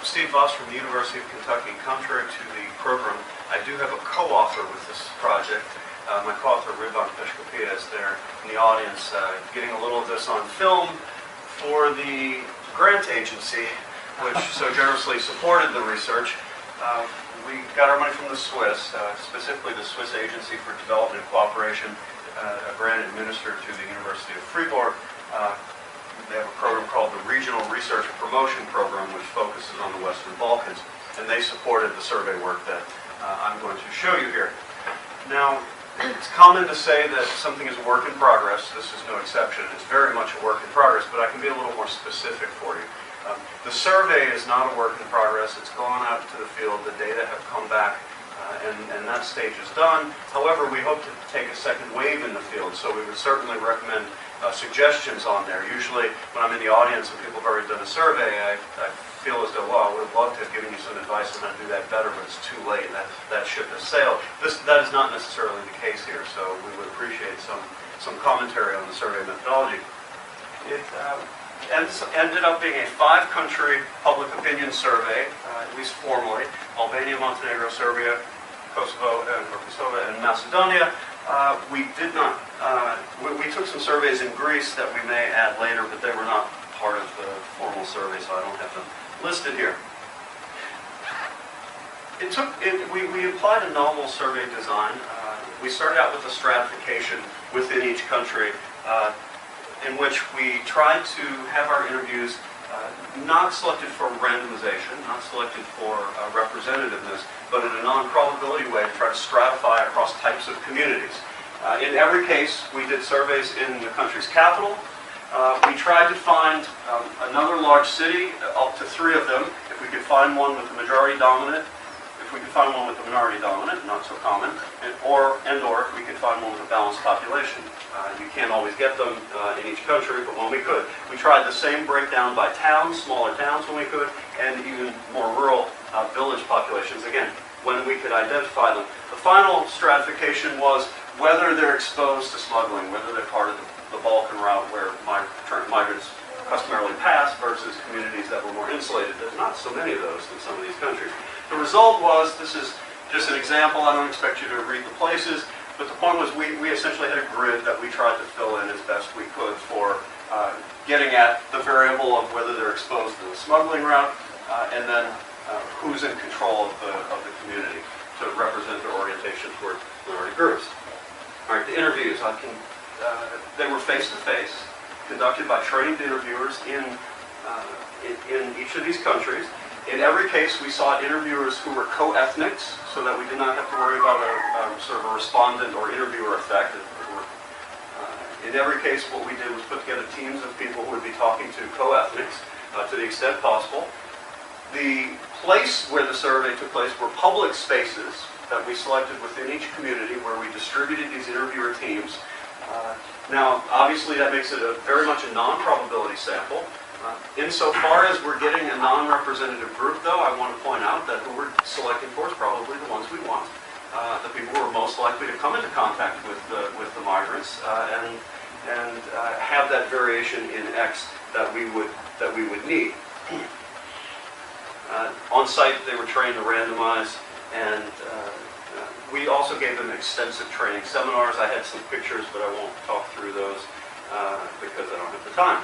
Steve Voss from the University of Kentucky. Contrary to the program, I do have a co-author with this project. My co-author, RidvanTalkSurvey, is there in the audience, getting a little of this on film for the grant agency, which so generously supported the research. We got our money from the Swiss, specifically the Swiss Agency for Development and Cooperation, a grant administered through the University of Fribourg. They have a program called the Regional Research and Promotion Program, which focuses on the Western Balkans, and they supported the survey work that I'm going to show you here. Now, it's common to say that something is a work in progress. This is no exception. It's very much a work in progress, but I can be a little more specific for you. The survey is not a work in progress. It's gone out to the field. The data have come back, and that stage is done. However, we hope to take a second wave in the field, so we would certainly recommend suggestions on there. Usually, when I'm in the audience and people have already done a survey, I feel as though, well, I would have loved to have given you some advice on how to do that better, but it's too late. That ship has sailed. That is not necessarily the case here, so we would appreciate some commentary on the survey methodology. It ended up being a 5-country public opinion survey, at least formally: Albania, Montenegro, Serbia, Kosovo, and Macedonia. We did not. We took some surveys in Greece that we may add later, but they were not part of the formal survey, so I don't have them listed here. We applied a novel survey design. We started out with a stratification within each country, in which we tried to have our interviews not selected for randomization, not selected for representativeness, but in a non-probability way to try to stratify across types of communities. In every case, we did surveys in the country's capital. We tried to find another large city, up to 3 of them. If we could find one with the majority dominant, if we could find one with the minority dominant, not so common, or if we could find one with a balanced population. You can't always get them in each country, but when we could. We tried the same breakdown by towns, smaller towns when we could, and even more rural village populations, again, when we could identify them. The final stratification was whether they're exposed to smuggling, whether they're part of the Balkan route where migrants customarily pass versus communities that were more insulated. There's not so many of those in some of these countries. The result was, this is just an example, I don't expect you to read the places, but the point was we essentially had a grid that we tried to fill in as best we could for getting at the variable of whether they're exposed to the smuggling route, and then who's in control of the community to represent their orientation toward minority groups. All right, the interviews, they were face-to-face, conducted by trained interviewers in each of these countries. In every case, we sought interviewers who were co-ethnics, so that we did not have to worry about a sort of a respondent or interviewer effect. In every case, what we did was put together teams of people who would be talking to co-ethnics to the extent possible. The place where the survey took place were public spaces that we selected within each community, where we distributed these interviewer teams. Now, obviously, that makes it very much a non-probability sample. Insofar as we're getting a non-representative group, though, I want to point out that who we're selecting for is probably the ones we want. The people who are most likely to come into contact with the migrants and have that variation in X that we would need. On site, they were trained to randomize, and we also gave them extensive training seminars. I had some pictures, but I won't talk through those because I don't have the time.